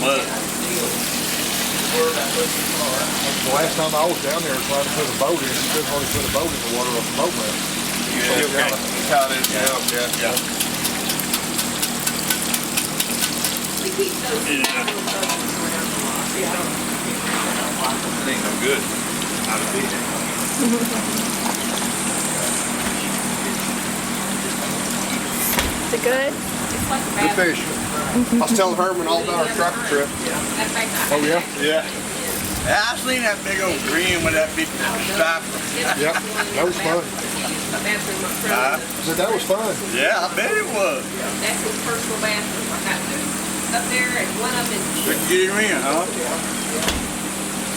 mud. The last time I was down there trying to put a boat in, you couldn't only put a boat in the water off the boat ramp. Yeah, okay. That's how it is now. Yeah. We keep those little boats around a lot. It ain't no good. Not a fish. Is it good? It's like a Good bath. fish. I was telling Herman all about our striper trip. Oh yeah? Yeah. I seen that big old green with that big stripe. Yep. That was fun. I said that was fun. Yeah, I bet it was. That's his personal bathroom. I got two up there and one up in Couldn't get him in, huh?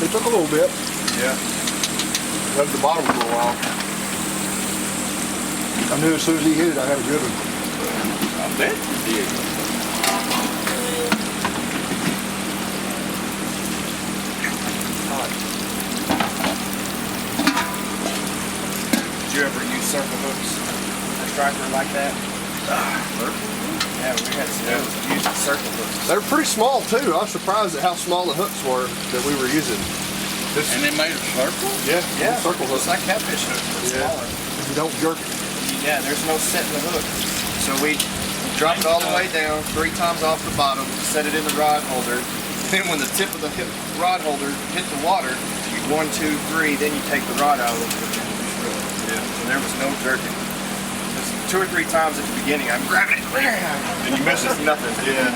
It took a little bit. Yeah. Left the bottom for a while. I knew as soon as he hit it, I had a good one. I bet you did. Did you ever use circle hooks? A striper like that? Yeah, we had some using circle hooks. They were pretty small too. I was surprised at how small the hooks were that we were using. And they made a circle? Yeah, circle It's hooks. like catfish hooks, but smaller. You don't jerk it. Yeah, there's no setting the hook. So we drop it all the way down, 3 times off the bottom, set it in the rod holder. Then when the tip of the rod holder hit the water, you 1, 2, 3, then you take the rod out of it. Yeah. So there was no jerking. Just 2 or 3 times at the beginning, I'm grabbing it, and you miss it, nothing. Yeah.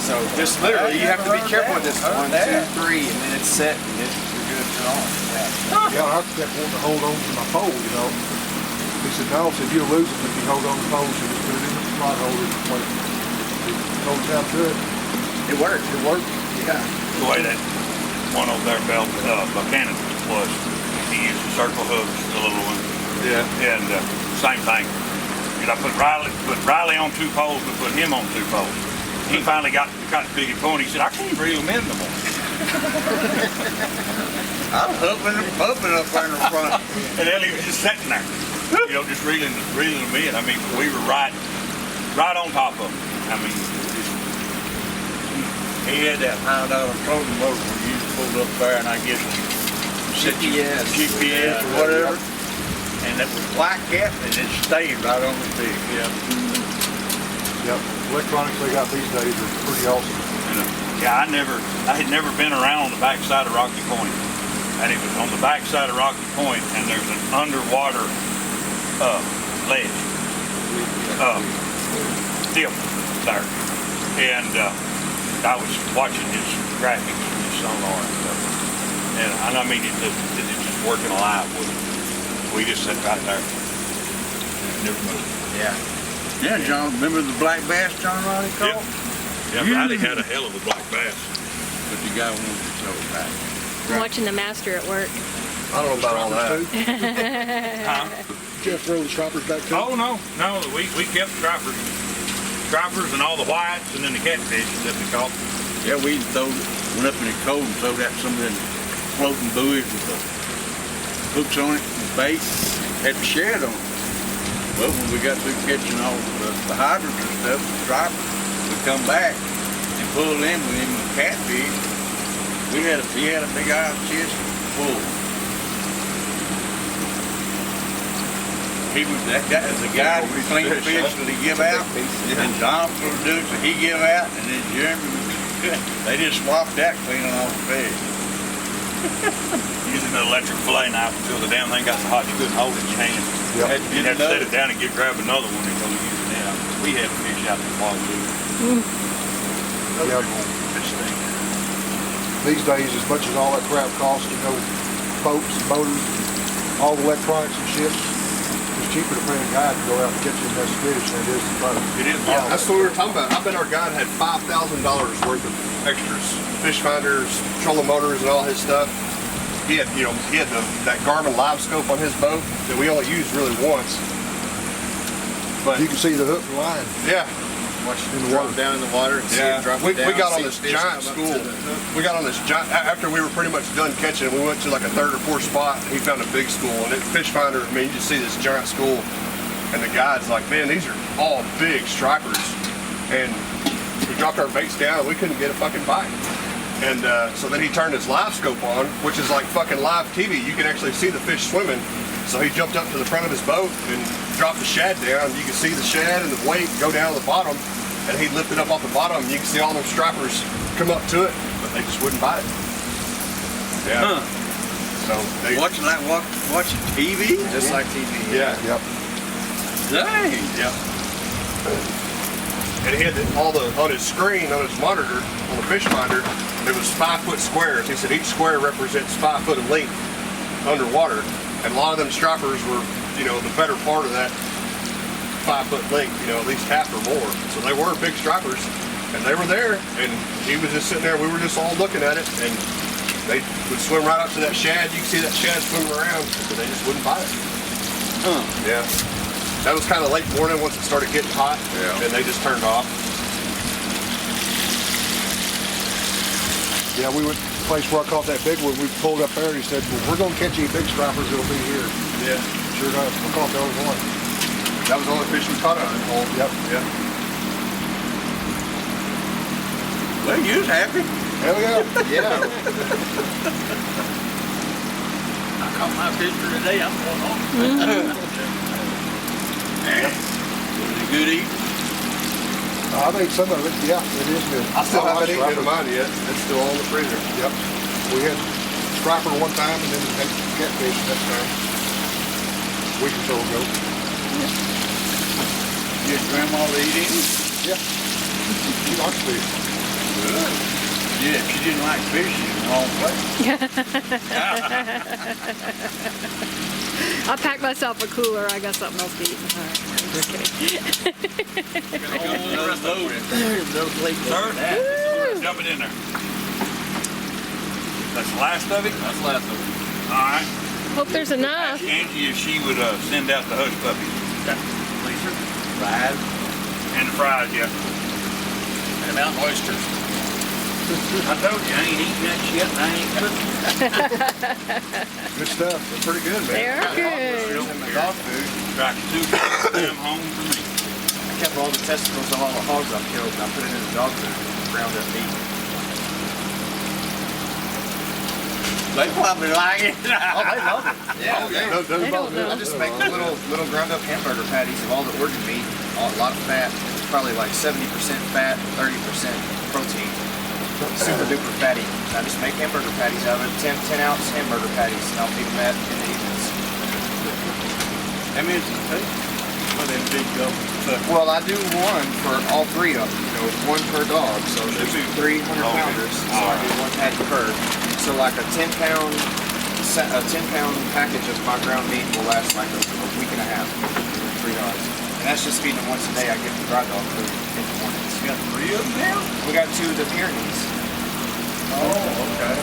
So just literally, you have to be careful with this. 1, 2, 3, and then it's set, and you're good to on. Yeah, I kept wanting to hold on to my pole, you know. He said, no, he said, you'll lose it if you hold on to the pole. So just put it in the rod holder. Told you how to do it. It worked. It worked. Yeah. The way that one over there, Buchanan was, he used the circle hooks, the little one. Yeah. And same thing. And I put Riley on 2 poles, but put him on 2 poles. He finally got the big point. He said, I can't reel him in no more. I'm hooping and pumping up there in the front. And then he was just sitting there, you know, just reeling them in. I mean, we were right on top of him. I mean, He had that $100 floating motor when you pulled up there, and I guess GPS or whatever. And it was black cat, and it stayed right on the fish. Yep. Electronics they got these days are pretty awesome. yeah, I had never been around on the backside of Rocky Point. And it was on the backside of Rocky Point, and there's an underwater ledge, dip there. And I was watching his graphics and his sonar and stuff. And I mean, it just working alive with it. We just sat right there. Never moved. Yeah. Yeah, John, remember the black bass John Riley caught? Yeah, Riley had a hell of a black bass. But the guy wanted to throw it back. I'm watching the master at work. I don't know about all that. Did you have to throw the stripers back too? Oh, no, we kept stripers and all the whites and then the catfish that we caught. Yeah, we went up in the cold and throwed out some of them floating buoys with the hooks on it, and bait, had the shed on it. Well, when we got through catching all the hydrants and stuff, the stripers, we come back and pull in with them catfish. He had a big ice chest full. That guy is the guy who cleaned fish that he give out, and Jonathan would do it, so he give out, and then Jeremy would do it. They just swapped that cleaning all the fish. Using an electric fillet knife until the damn thing got so hot you couldn't hold it in your hand. Yep. You'd have to set it down and grab another one and go use it now. We had fish out in the water too. Yeah. These days, as much as all that crap costs, you know, boats and motors, all the electronics and ships, it's cheaper to pay a guide to go out and catch a mess of fish than it is to try to. It is. Yeah, that's what we were talking about. I bet our guide had $5,000 worth of extras, fish finders, trolling motors, and all his stuff. He had, that Garmin live scope on his boat that we only used really once. But You can see the hook and line. yeah, Watch In it the drop water. down in the water and see it drop we it down. got on see this the fish giant come up school. to the hook. We got on this giant after we were pretty much done catching. We went to like a 3rd or 4th spot. And he found a big school, and it fish finder. I mean, you just see this giant school, and the guide's like, "Man, these are all big stripers." And he dropped our baits down. We couldn't get a fucking bite. And so then he turned his live scope on, which is like fucking live TV. You can actually see the fish swimming. So he jumped up to the front of his boat and dropped the shad down. You can see the shad and the weight go down to the bottom. And he lifted up off the bottom. You can see all them stripers come up to it, but they just wouldn't bite it. Yeah. Huh. So they, Watching TV? Just like TV. yeah. Yep. Dang. Yeah. And he had on his screen, on his monitor, on the fish finder, there was 5-foot squares. He said each square represents 5 foot of length underwater. And a lot of them stripers were, the better part of that 5 foot length, at least half or more. So they were big stripers, and they were there, and he was just sitting there. We were just all looking at it, and they would swim right up to that shad. You can see that shad swimming around, but they just wouldn't bite it. Huh. Yeah. That was kind of late morning once it started getting hot, and they just turned off. Yeah, we went to the place where I caught that big one. We pulled up there and he said, well, we're going to catch any big stripers, it'll be here. Yeah. Sure enough, we caught the only one. That was the only fish we caught on that hole. Yep. Yeah. Well, you was happy. Hell yeah. Yeah. I caught my fish for today. I'm going home. Was it good eating? I think some of it, yeah, it is good. I still like haven't eaten striper. it of mine yet. It's still all in the freezer. Yep. We had striper one time and then we had catfish next time. A week or so ago. Your grandma to eat any? Yeah. She likes fish. Good. Yeah, if she didn't like fish, she was in the wrong place. I'll pack myself a cooler. I got something else to eat. All right. I'm just kidding. Another load. Sir, dump it in there. That's the last of it? That's the last of it. All right. Hope there's enough. Ask Angie if she would send out the hush puppy. Please, sir. Fried. And the fries, yeah. And the mountain oysters. I told you, I ain't eating that shit and I ain't cooking. Good stuff. They're pretty good, man. They're good. Dog food. Got two them home for me. I kept all the testicles of all the hogs I've killed and I put it in the dog food, ground up meat. They probably like it. Oh, they love it. Yeah. They don't know. I just make little ground up hamburger patties of all the organ meat, a lot of fat. It's probably like 70% fat, 30% protein. Super duper fatty. I just make hamburger patties out of it, 10 ounce hamburger patties, and I'll feed them that in the evenings. How many does it take? For them big gulp. Well, I do one for all three of them, one per dog. So there's 300 pounders, so I do one patty per. So like a 10 pound package of my ground meat will last like a week and a half for 3 dogs. And that's just feeding them once a day. I give them dry dog food in the mornings. You got 3 of them now? We got 2 of the Pyrenees. Oh, okay.